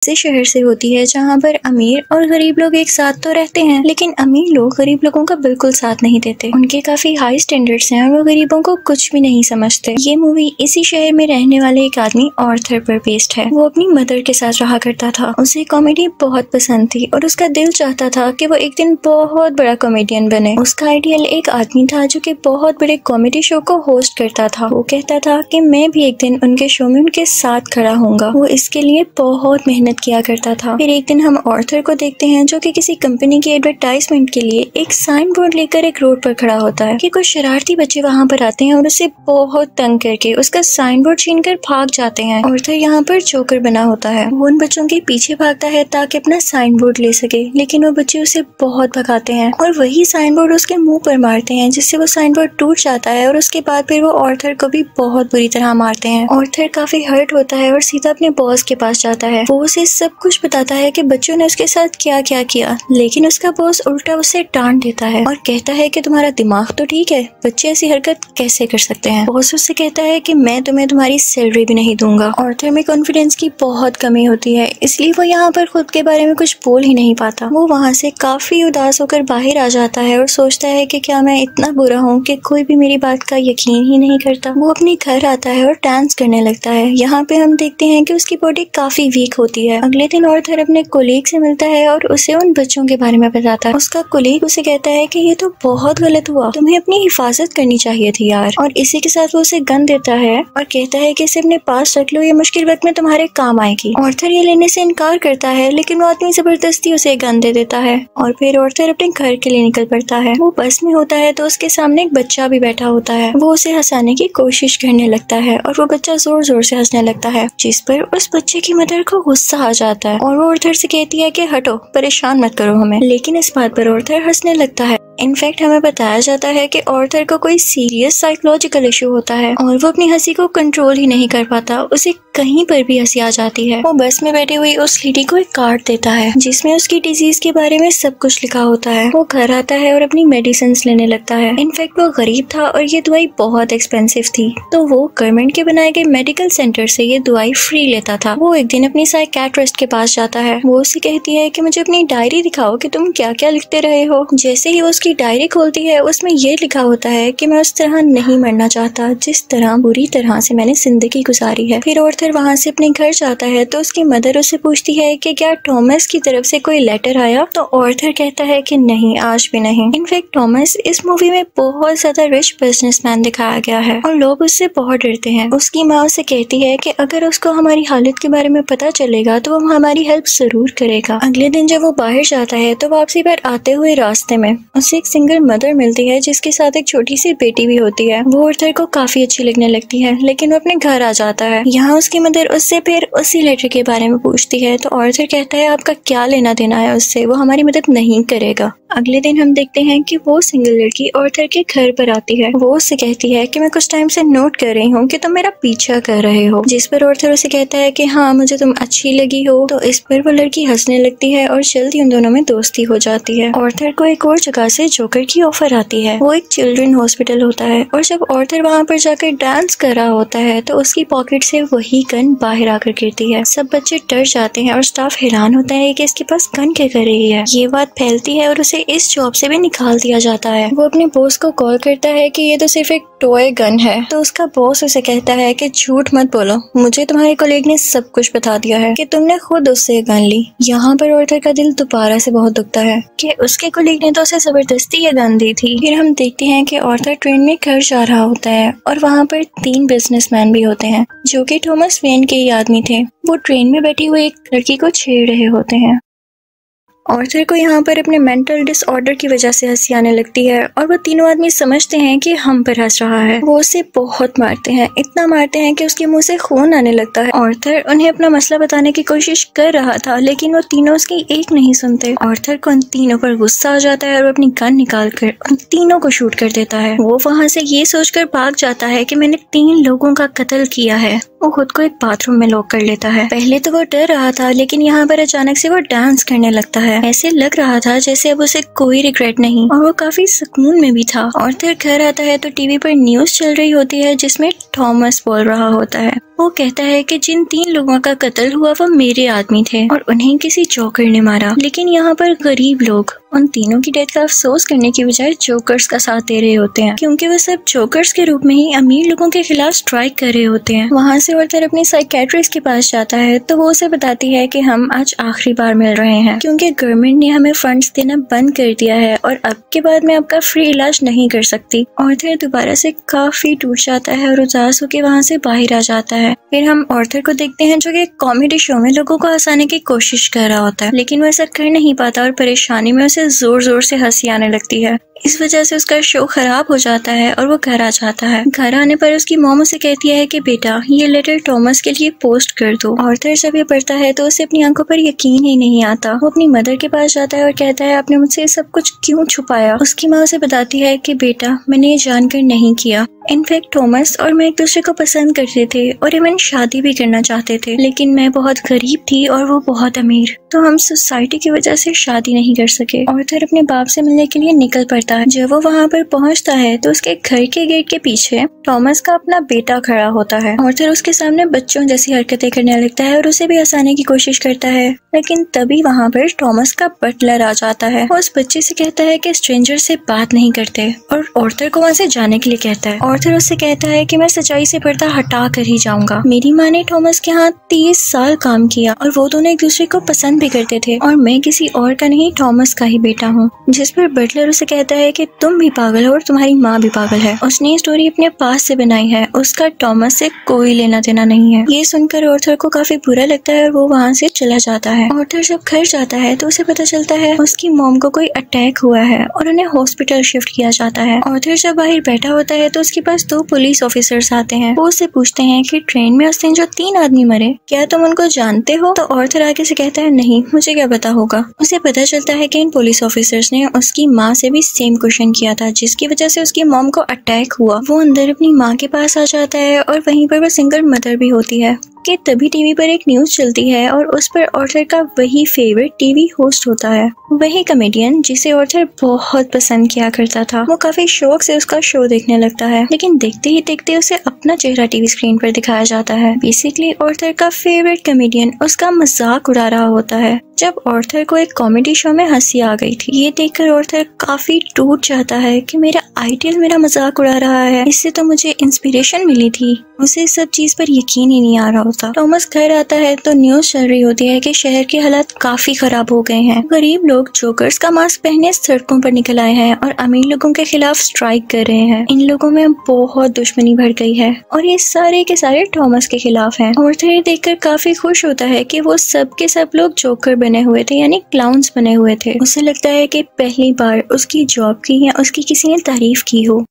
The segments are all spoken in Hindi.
ऐसे शहर से होती है जहाँ पर अमीर और गरीब लोग एक साथ तो रहते हैं, लेकिन अमीर लोग गरीब लोगों का बिल्कुल साथ नहीं देते। उनके काफी हाई स्टैंडर्ड्स हैं और वो गरीबों को कुछ भी नहीं समझते। ये मूवी इसी शहर में रहने वाले एक आदमी ऑर्थर पर बेस्ड है। वो अपनी मदर के साथ रहा करता था। उसे कॉमेडी बहुत पसंद थी और उसका दिल चाहता था कि वो एक दिन बहुत बड़ा कॉमेडियन बने। उसका आइडियल एक आदमी था जो कि बहुत बड़े कॉमेडी शो को होस्ट करता था। वो कहता था कि मैं भी एक दिन उनके शो में उनके साथ खड़ा होऊंगा। वो इसके लिए बहुत मेहनत किया करता था। फिर एक दिन हम ऑर्थर को देखते हैं जो कि किसी कंपनी की एडवर्टाइजमेंट के लिए एक साइन बोर्ड लेकर एक रोड पर खड़ा होता है कि कुछ शरारती बच्चे वहाँ पर आते हैं और उसे बहुत तंग करके उसका साइन बोर्ड छीन कर भाग जाते हैं। ऑर्थर यहाँ पर जोकर बना होता है। वो उन बच्चों के पीछे भागता है ताकि अपना साइन बोर्ड ले सके, लेकिन वो बच्चे उसे बहुत भगाते हैं और वही साइन बोर्ड उसके मुंह पर मारते हैं, जिससे वो साइन बोर्ड टूट जाता है और उसके बाद फिर वो ऑर्थर को भी बहुत बुरी तरह मारते हैं। ऑर्थर काफी हर्ट होता है और सीधा अपने बॉस के पास जाता है। वो उसे सब कुछ बताता है कि बच्चों ने उसके साथ क्या क्या किया, लेकिन उसका बॉस उल्टा उसे डांट देता है और कहता है कि तुम्हारा दिमाग तो ठीक है, बच्चे ऐसी हरकत कैसे कर सकते हैं। बॉस उससे कहता है कि मैं तुम्हें तुम्हारी सैलरी भी नहीं दूंगा। ऑर्थर में कॉन्फिडेंस की बहुत कमी होती है, इसलिए वो यहाँ पर खुद के बारे में कुछ बोल ही नहीं पाता। वो वहाँ से काफी उदास होकर बाहर आ जाता है और सोचता है कि क्या मैं इतना बुरा हूँ कि कोई भी मेरी बात का यकीन ही नहीं करता। वो अपने घर आता है और डांस करने लगता है। यहाँ पे हम देखते हैं कि उसकी बॉडी काफी वीक होती है। अगले दिन ऑर्थर अपने कोलीग से मिलता है और उसे उन बच्चों के बारे में बताता है। उसका कोलीग उसे कहता है कि ये तो बहुत गलत हुआ, तुम्हें अपनी हिफाजत करनी चाहिए थी यार। और इसी के साथ वो उसे गन देता है और कहता है कि इसे अपने पास रख लो, ये मुश्किल वक्त में तुम्हारे काम आएगी। ऑर्थर ये लेने से इनकार करता है, लेकिन वो आदमी जबरदस्ती उसे गन दे देता है और फिर ऑर्थर अपने घर के लिए निकल पड़ता है। वो बस में होता है तो उसके सामने एक बच्चा भी बैठा होता है। वो उसे हंसाने की कोशिश करने लगता है और वो बच्चा जोर जोर से हंसने लगता है, जिस पर उस बच्चे की मदर को गुस्सा आ जाता है और वो ऑर्थर से कहती है कि हटो, परेशान मत करो हमें। लेकिन इस बात पर ऑर्थर हंसने लगता है। इनफैक्ट हमें बताया जाता है कि ऑर्थर को कोई सीरियस साइकोलॉजिकल इशू होता है और वो अपनी हंसी को कंट्रोल ही नहीं कर पाता। उसे कहीं पर भी हंसी आ जाती है। वो बस में बैठी हुई उस लेडी को एक कार्ड देता है जिसमें उसकी डिजीज के बारे में सब कुछ लिखा होता है। वो घर आता है और अपनी मेडिसिन लेने लगता है। इनफैक्ट वो गरीब था और ये दवाई बहुत एक्सपेंसिव थी, तो वो गवर्नमेंट के बनाए गए मेडिकल सेंटर से ये दवाई फ्री लेता था। वो एक दिन अपनी साइकियाट्रिस्ट के पास जाता है। वो उससे कहती है कि मुझे अपनी डायरी दिखाओ कि तुम क्या क्या लिखते रहे हो। जैसे ही वो उसकी डायरी खोलती है, उसमें ये लिखा होता है कि मैं उस तरह नहीं मरना चाहता जिस तरह बुरी तरह से मैंने जिंदगी गुजारी है। फिर ऑर्थर वहाँ से अपने घर जाता है तो उसकी मदर उससे पूछती है कि क्या थॉमस की तरफ से कोई लेटर आया, तो ऑर्थर कहता है कि नहीं, आज भी नहीं। इनफैक्ट थॉमस इस मूवी में बहुत ज्यादा रिच बिजनेसमैन दिखाया गया है और लोग उससे बहुत डरते हैं। उसकी माँ उसे कहती है कि अगर उसको हमारी हालत के बारे में पता चलेगा तो वो हमारी हेल्प जरूर करेगा। अगले दिन जब वो बाहर जाता है तो वापसी पर आते हुए रास्ते में उसे एक सिंगल मदर मिलती है जिसके साथ एक छोटी सी बेटी भी होती है। वो ऑर्थर को काफी अच्छी लगने लगती है, लेकिन वो अपने घर आ जाता है। यहाँ उसकी मदर उससे फिर उसी लेटर के बारे में पूछती है तो ऑर्थर कहता है आपका क्या लेना देना है उससे, वो हमारी मदद नहीं करेगा। अगले दिन हम देखते हैं कि वो सिंगल लड़की ऑर्थर के घर पर आती है। वो उससे कहती है कि मैं कुछ टाइम से नोट कर रही हूँ कि तुम मेरा पीछा कर रहे हो, जिस पर ऑर्थर उसे कहता है कि हाँ, मुझे तुम अच्छी लगी हो। तो इस पर वो लड़की हंसने लगती है और जल्दी उन दोनों में दोस्ती हो जाती है। ऑर्थर को एक और जगह से जोकर की ऑफर आती है। वो एक चिल्ड्रन हॉस्पिटल होता है और जब ऑर्थर वहाँ पर जाकर डांस कर रहा होता है तो उसकी पॉकेट से वही गन बाहर आकर गिरती है। सब बच्चे डर जाते हैं और स्टाफ हैरान होता है कि इसके पास गन क्या कर रही है। ये बात फैलती है और उसे इस जॉब से भी निकाल दिया जाता है। वो अपने बॉस को कॉल करता है कि ये तो सिर्फ एक टॉय गन है, तो उसका बॉस उसे कहता है कि झूठ मत बोलो, मुझे तुम्हारे कोलीग ने सब कुछ बता दिया है कि तुमने खुद उससे गन ली। यहाँ पर ऑर्थर का दिल दोबारा से बहुत दुखता है कि उसके कोलीग ने तो उसे जबरदस्ती ये गन दी थी। फिर हम देखते हैं कि ऑर्थर ट्रेन में घर जा रहा होता है और वहाँ पर 3 बिजनेसमैन भी होते हैं जो कि थॉमस वेन के ही आदमी थे। वो ट्रेन में बैठी हुई एक लड़की को छेड़ रहे होते हैं। ऑर्थर को यहाँ पर अपने मेंटल डिसऑर्डर की वजह से हंसी आने लगती है और वो तीनों आदमी समझते हैं कि हम पर हंस रहा है। वो उसे बहुत मारते हैं, इतना मारते हैं कि उसके मुंह से खून आने लगता है। ऑर्थर उन्हें अपना मसला बताने की कोशिश कर रहा था, लेकिन वो तीनों उसकी एक नहीं सुनते। ऑर्थर को उन तीनों पर गुस्सा आ जाता है और अपनी गन निकाल कर उन तीनों को शूट कर देता है। वो वहाँ से ये सोचकर भाग जाता है कि मैंने 3 लोगों का कत्ल किया है। वो खुद को एक बाथरूम में लॉक कर लेता है। पहले तो वो डर रहा था, लेकिन यहाँ पर अचानक से वो डांस करने लगता है। ऐसे लग रहा था जैसे अब उसे कोई रिग्रेट नहीं, और वो काफी सुकून में भी था। आर्थर घर आता है तो टीवी पर न्यूज चल रही होती है जिसमें थॉमस बोल रहा होता है। वो कहता है कि जिन 3 लोगों का कत्ल हुआ वो मेरे आदमी थे और उन्हें किसी जोकर ने मारा। लेकिन यहाँ पर गरीब लोग उन तीनों की डेथ का अफसोस करने की बजाय जोकर्स का साथ दे रहे होते हैं, क्योंकि वो सब जोकर्स के रूप में ही अमीर लोगों के खिलाफ स्ट्राइक कर रहे होते हैं। वहाँ से आर्थर अपनी साइकेट्रिस्ट के पास जाता है तो वो उसे बताती है कि हम आज आखिरी बार मिल रहे हैं, क्योंकि गवर्नमेंट ने हमें फंड्स देना बंद कर दिया है और अब के बाद मैं आपका फ्री इलाज नहीं कर सकती। आर्थर दोबारा से काफी टूट जाता है और उदास होकर वहाँ से बाहर आ जाता है। फिर हम आर्थर को देखते हैं जो कि कॉमेडी शो में लोगों को हंसाने की कोशिश कर रहा होता है, लेकिन वो ऐसा कर नहीं पाता और परेशानी में उसे जोर जोर से हंसी आने लगती है। इस वजह से उसका शो खराब हो जाता है और वो घर आ जाता है। घर आने पर उसकी मॉम उसे कहती है कि बेटा ये लेटर थॉमस के लिए पोस्ट कर दो। आर्थर जब ये पढ़ता है तो उसे अपनी आंखों पर यकीन ही नहीं आता। वो अपनी मदर के पास जाता है और कहता है आपने मुझसे सब कुछ क्यों छुपाया। उसकी माँ उसे बताती है कि बेटा मैंने ये जानकर नहीं किया। इनफैक्ट थॉमस और मैं एक दूसरे को पसंद करते थे और इवन शादी भी करना चाहते थे, लेकिन मैं बहुत गरीब थी और वो बहुत अमीर, तो हम सोसाइटी की वजह से शादी नहीं कर सके। आर्थर अपने बाप से मिलने के लिए निकल पड़ता है। जब वो वहाँ पर पहुँचता है तो उसके घर के गेट के पीछे थॉमस का अपना बेटा खड़ा होता है। आर्थर उसके सामने बच्चों जैसी हरकतें करने लगता है और उसे भी हंसाने की कोशिश करता है, लेकिन तभी वहाँ पर थॉमस का बटलर आ जाता है। वो उस बच्चे से कहता है कि स्ट्रेंजर से बात नहीं करते और आर्थर को वहाँ से जाने के लिए कहता है। आर्थर उससे कहता है कि मैं सच्चाई से पर्दा हटा कर ही जाऊंगा। मेरी माँ ने थॉमस के यहाँ 30 साल काम किया और वो दोनों एक दूसरे को पसंद भी करते थे और मैं किसी और का नहीं थॉमस का ही बेटा हूँ। जिस पर बटलर उसे कहता है कि तुम भी पागल हो और तुम्हारी माँ भी पागल है। उसने ये स्टोरी अपने पास से बनाई है, उसका थॉमस से कोई लेना देना नहीं है। ये सुनकर आर्थर को काफी बुरा लगता है और वो वहाँ से चला जाता है। आर्थर जब घर जाता है तो उसे पता चलता है उसकी मॉम को कोई अटैक हुआ है और उन्हें हॉस्पिटल शिफ्ट किया जाता है। आर्थर जब बाहर बैठा होता है तो उसके पास 2 पुलिस ऑफिसर्स आते हैं। वो उससे पूछते हैं कि ट्रेन में उस दिन जो 3 आदमी मरे क्या तुम उनको जानते हो। तो आर्थर आगे से कहता है नहीं, मुझे क्या पता होगा। उसे पता चलता है कि इन पुलिस ऑफिसर्स ने उसकी माँ से भी सेम क्वेश्चन किया था, जिसकी वजह से उसकी मॉम को अटैक हुआ। वो अंदर अपनी माँ के पास आ जाता है और वहीं पर वो सिंगल मदर भी होती है कि तभी टीवी पर एक न्यूज चलती है और उस पर आर्थर का वही फेवरेट टीवी होस्ट होता है, वही कॉमेडियन जिसे आर्थर बहुत पसंद किया करता था। वो काफी शौक से उसका शो देखने लगता है, लेकिन देखते ही देखते उसे अपना चेहरा टीवी स्क्रीन पर दिखाया जाता है। बेसिकली आर्थर का फेवरेट कॉमेडियन उसका मजाक उड़ा रहा होता है। जब आर्थर को एक कॉमेडी शो में हंसी आ गई थी, ये देखकर आर्थर काफी टूट जाता है कि मेरा आइडियल मेरा मजाक उड़ा रहा है, इससे तो मुझे इंस्पिरेशन मिली थी। उसे सब चीज पर यकीन ही नहीं आ रहा होता। थॉमस घर आता है तो न्यूज चल रही होती है कि शहर के हालात काफी खराब हो गए हैं। गरीब लोग जोकर्स का मास्क पहने सड़कों पर निकल आए हैं और अमीर लोगों के खिलाफ स्ट्राइक कर रहे हैं। इन लोगों में बहुत दुश्मनी बढ़ गई है और ये सारे के सारे थॉमस के खिलाफ हैं। आर्थर ये देखकर काफी खुश होता है कि वो सब के सब लोग जोकर बने हुए थे, यानी क्लाउन्स बने हुए थे। उसे लगता है कि पहली बार उसकी जॉब की या उसकी किसी ने तारीफ की हो।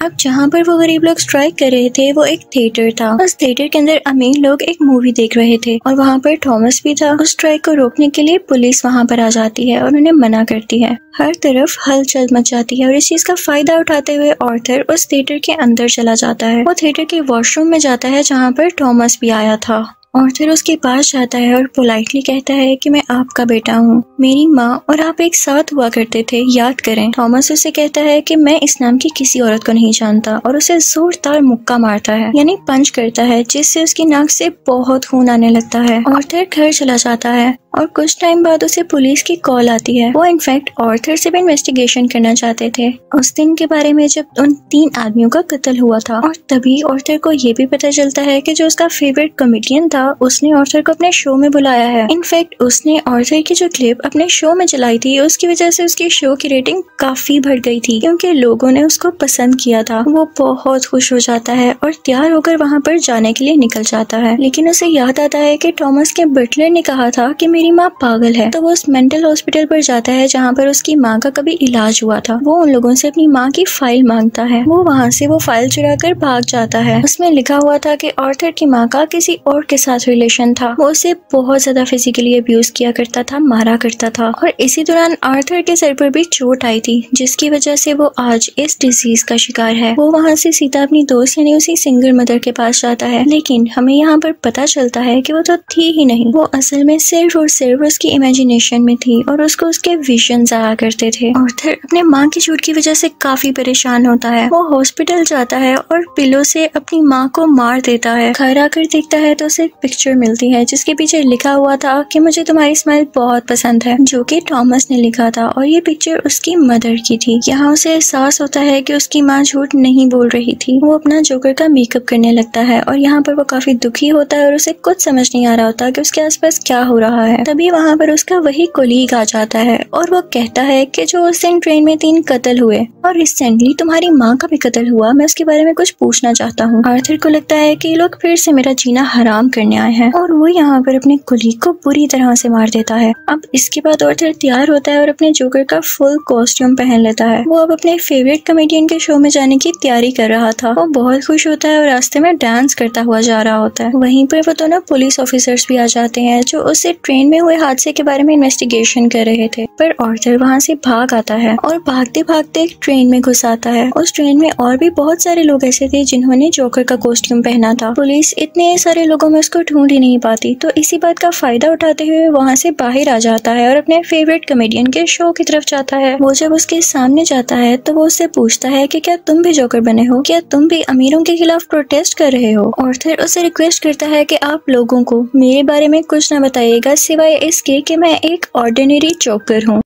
अब जहाँ पर वो गरीब लोग स्ट्राइक कर रहे थे वो एक थिएटर था। उस थिएटर के अंदर अमीर लोग एक मूवी देख रहे थे और वहाँ पर थॉमस भी था। उस स्ट्राइक को रोकने के लिए पुलिस वहाँ पर आ जाती है और उन्हें मना करती है। हर तरफ हलचल मच जाती है और इस चीज का फायदा उठाते हुए आर्थर उस थिएटर के अंदर चला जाता है। वो थिएटर के वॉशरूम में जाता है जहाँ पर थॉमस भी आया था। आर्थर उसके पास जाता है और पोलाइटली कहता है कि मैं आपका बेटा हूँ, मेरी माँ और आप एक साथ हुआ करते थे, याद करें। थॉमस उसे कहता है कि मैं इस नाम की किसी औरत को नहीं जानता और उसे जोरदार मुक्का मारता है, यानी पंच करता है, जिससे उसकी नाक से बहुत खून आने लगता है। आर्थर घर चला जाता है और कुछ टाइम बाद उसे पुलिस की कॉल आती है। वो इनफैक्ट आर्थर से भी इन्वेस्टिगेशन करना चाहते थे उस दिन के बारे में जब उन 3 आदमियों का कत्ल हुआ था। और तभी आर्थर को ये भी पता चलता है कि जो उसका फेवरेट कॉमेडियन था उसने आर्थर को अपने शो में बुलाया है। इनफैक्ट उसने आर्थर की जो क्लिप अपने शो में चलाई थी उसकी वजह से उसकी शो की रेटिंग काफी बढ़ गई थी, क्योंकि लोगों ने उसको पसंद किया था। वो बहुत खुश हो जाता है और तैयार होकर वहाँ पर जाने के लिए निकल जाता है, लेकिन उसे याद आता है कि थॉमस के बटलर ने कहा था कि मेरी माँ पागल है। तो वो उस मेंटल हॉस्पिटल पर जाता है जहाँ पर उसकी माँ का कभी इलाज हुआ था। वो उन लोगों से अपनी माँ की फाइल मांगता है। वो वहाँ से वो फाइल चुरा कर भाग जाता है। उसमें लिखा हुआ था कि आर्थर की माँ का किसी और के साथ साथ रिलेशन था वो उसे बहुत ज्यादा फिजिकली अब्यूज किया करता था, मारा करता था। और इसी दौरान आर्थर के सर पर भी चोट आई थी जिसकी वजह से वो आज इस डिजीज का शिकार है। वो वहाँ से सीधा अपनी दोस्त यानी उसी सिंगल मदर के पास जाता है, लेकिन हमें यहाँ पर पता चलता है कि वो तो थी ही नहीं, वो असल में सिर्फ और सिर्फ उसकी इमेजिनेशन में थी और उसको उसके विजन्स आया करते थे। आर्थर अपने माँ की चोट की वजह से काफी परेशान होता है। वो हॉस्पिटल जाता है और पिलो से अपनी माँ को मार देता है। घर आकर देखता है तो उसे एक पिक्चर मिलती है जिसके पीछे लिखा हुआ था कि मुझे तुम्हारी स्माइल बहुत पसंद है, जो कि थॉमस ने लिखा था और ये पिक्चर उसकी मदर की थी। यहाँ उसे एहसास होता है कि उसकी माँ झूठ नहीं बोल रही थी। वो अपना जोकर का मेकअप करने लगता है और यहाँ पर वो काफी दुखी होता है और उसे कुछ समझ नहीं आ रहा होता कि उसके आसपास क्या हो रहा है। तभी वहाँ पर उसका वही कोलीग आ जाता है और वो कहता है कि जो उस दिन ट्रेन में 3 कत्ल हुए और रिसेंटली तुम्हारी माँ का भी कत्ल हुआ, मैं उसके बारे में कुछ पूछना चाहता हूँ। आर्थर को लगता है कि ये लोग फिर से मेरा जीना हराम करने आए हैं और वो यहाँ पर अपने कोलीग को बुरी तरह से मार देता है। अब इसके बाद आर्थर तैयार होता है और अपने जोकर का फुल कॉस्ट्यूम पहन लेता है। वो अब अपने फेवरेट कॉमेडियन के शो में जाने की तैयारी कर रहा था। वो बहुत खुश होता है और रास्ते में डांस करता हुआ जा रहा होता है। वहीं पर वो दोनों पुलिस ऑफिसर्स भी आ जाते हैं जो उससे ट्रेन में हुए हादसे के बारे में इन्वेस्टिगेशन कर रहे थे। पर आर्थर वहाँ से भाग आता है और भागते भागते एक ट्रेन में घुस आता है। उस ट्रेन में और भी बहुत सारे लोग ऐसे थे जिन्होंने जोकर का कॉस्ट्यूम पहना था। पुलिस इतने सारे लोगों में उसको ढूंढ ही नहीं पाती, तो इसी बात का फायदा उठाते हुए वहाँ से बाहर आ जाता है और अपने फेवरेट कॉमेडियन के शो की तरफ जाता है। वो जब उसके सामने जाता है तो वो उससे पूछता है कि क्या तुम भी जोकर बने हो, क्या तुम भी अमीरों के खिलाफ प्रोटेस्ट कर रहे हो। आर्थर उसे रिक्वेस्ट करता है कि आप लोगों को मेरे बारे में कुछ न बताइएगा सिवाय इसके कि मैं एक ऑर्डिनरी जोकर हूँ।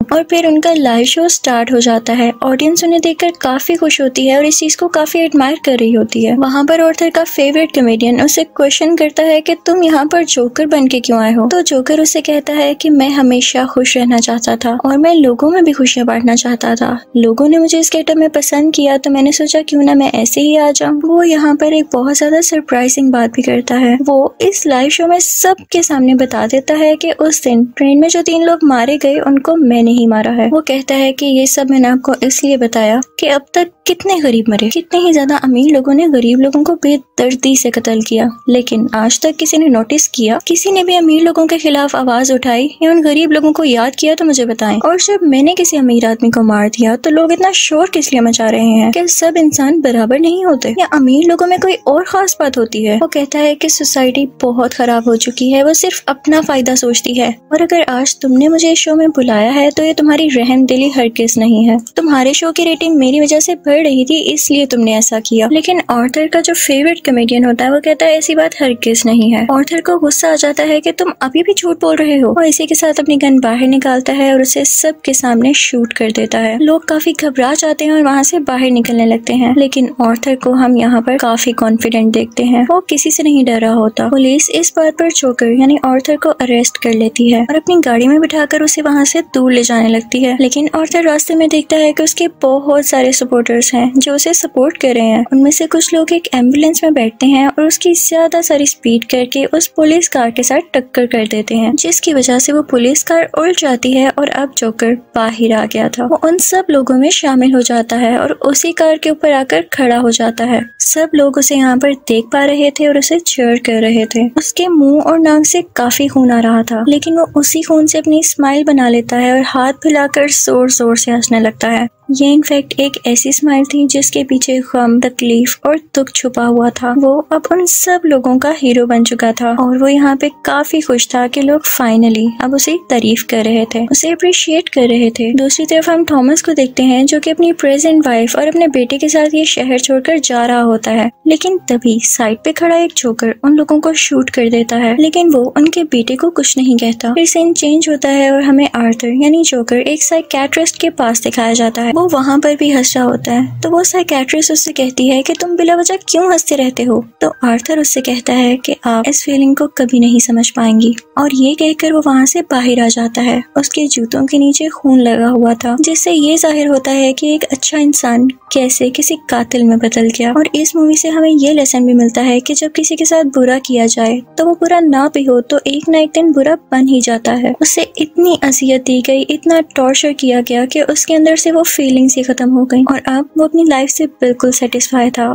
और फिर उनका लाइव शो स्टार्ट हो जाता है। ऑडियंस उन्हें देखकर काफी खुश होती है और इस चीज को काफी एडमायर कर रही होती है। वहाँ पर आर्थर का फेवरेट कॉमेडियन उसे क्वेश्चन करता है कि तुम यहाँ पर जोकर बन के क्यों आए हो। तो जोकर उसे कहता है कि मैं हमेशा खुश रहना चाहता था और मैं लोगों में भी खुशियाँ बांटना चाहता था। लोगों ने मुझे इस गेटअप में पसंद किया तो मैंने सोचा क्यों ना मैं ऐसे ही आ जाऊँ। वो यहाँ पर एक बहुत ज्यादा सरप्राइजिंग बात भी करता है। वो इस लाइव शो में सबके सामने बता देता है कि उस दिन ट्रेन में जो 3 लोग मारे गए उनको मैंने ही मारा है। वो कहता है कि ये सब मैंने आपको इसलिए बताया कि अब तक कितने गरीब मरे, कितने ही ज्यादा अमीर लोगों ने गरीब लोगों को बेदर्दी से कत्ल किया, लेकिन आज तक किसी ने नोटिस किया, किसी ने भी अमीर लोगों के खिलाफ आवाज उठाई या उन गरीब लोगों को याद किया तो मुझे बताएं। और जब मैंने किसी अमीर आदमी को मार दिया तो लोग इतना शोर किस लिए मचा रहे हैं? क्या सब इंसान बराबर नहीं होते या अमीर लोगों में कोई और खास बात होती है? वो कहता है कि सोसाइटी बहुत खराब हो चुकी है, वो सिर्फ अपना फायदा सोचती है और अगर आज तुमने मुझे इस शो में बुलाया है तो ये तुम्हारी रहम दिली हरगिज नहीं है। तुम्हारे शो की रेटिंग मेरी वजह से बढ़ रही थी इसलिए तुमने ऐसा किया। लेकिन आर्थर का जो फेवरेट कॉमेडियन होता है वो कहता है ऐसी बात हरगिज नहीं है। आर्थर को गुस्सा आ जाता है कि तुम अभी भी झूठ बोल रहे हो और इसी के साथ अपनी गन बाहर निकालता है और उसे सबके सामने शूट कर देता है। लोग काफी घबरा जाते हैं और वहाँ से बाहर निकलने लगते हैं, लेकिन आर्थर को हम यहाँ पर काफी कॉन्फिडेंट देखते हैं। वो किसी से नहीं डरा होता। पुलिस इस बात पर जोकर यानी आर्थर को अरेस्ट कर लेती है और अपनी गाड़ी में बिठाकर उसे वहाँ से दूर ले जाने लगती है। लेकिन आर्थर रास्ते में देखता है कि उसके बहुत सारे सपोर्टर्स हैं जो उसे सपोर्ट कर रहे हैं। उनमें से कुछ लोग एक एम्बुलेंस में बैठते हैं और उसकी ज्यादा सारी स्पीड करके उस पुलिस कार के साथ टक्कर कर देते हैं, जिसकी वजह से वो पुलिस कार उल्ट जाती है और अब जोकर बाहर आ गया था। वो उन सब लोगों में शामिल हो जाता है और उसी कार के ऊपर आकर खड़ा हो जाता है। सब लोग उसे यहाँ पर देख पा रहे थे और उसे चीयर कर रहे थे। उसके मुंह और नाक से काफी खून आ रहा था, लेकिन वो उसी खून से अपनी स्माइल बना लेता है और हाथ फैलाकर जोर जोर से हंसने लगता है। ये इनफैक्ट एक ऐसी स्माइल थी जिसके पीछे गम, तकलीफ और दुख छुपा हुआ था। वो अब उन सब लोगों का हीरो बन चुका था और वो यहाँ पे काफी खुश था कि लोग फाइनली अब उसे तारीफ कर रहे थे, उसे अप्रिशिएट कर रहे थे। दूसरी तरफ हम थॉमस को देखते हैं जो कि अपनी प्रेजेंट वाइफ और अपने बेटे के साथ ये शहर छोड़कर जा रहा होता है, लेकिन तभी साइड पे खड़ा एक जोकर उन लोगों को शूट कर देता है, लेकिन वो उनके बेटे को कुछ नहीं कहता। फिर सीन चेंज होता है और हमें आर्थर यानी जोकर एक साइकियाट्रिस्ट के पास दिखाया जाता है। वो वहाँ पर भी हंस रहा होता है, तो वो साइकियाट्रिस्ट उससे कहती है कि तुम बिला वजह क्यों हंसते रहते हो। तो आर्थर उससे कहता है कि आप इस फीलिंग को कभी नहीं समझ पाएंगी, और ये कहकर वो वहाँ से बाहर आ जाता है। उसके जूतों के नीचे खून लगा हुआ था, जिससे ये जाहिर होता है कि एक अच्छा इंसान कैसे किसी कातिल में बदल गया। और इस मूवी से हमें ये लेसन भी मिलता है कि जब किसी के साथ बुरा किया जाए तो वो बुरा ना भी हो तो एक ना एक दिन बुरा बन ही जाता है। उसे इतनी अजियत दी गई, इतना टॉर्चर किया गया कि उसके अंदर से वो फीलिंग्स ही खत्म हो गई और अब वो अपनी लाइफ से बिल्कुल सेटिस्फाई था।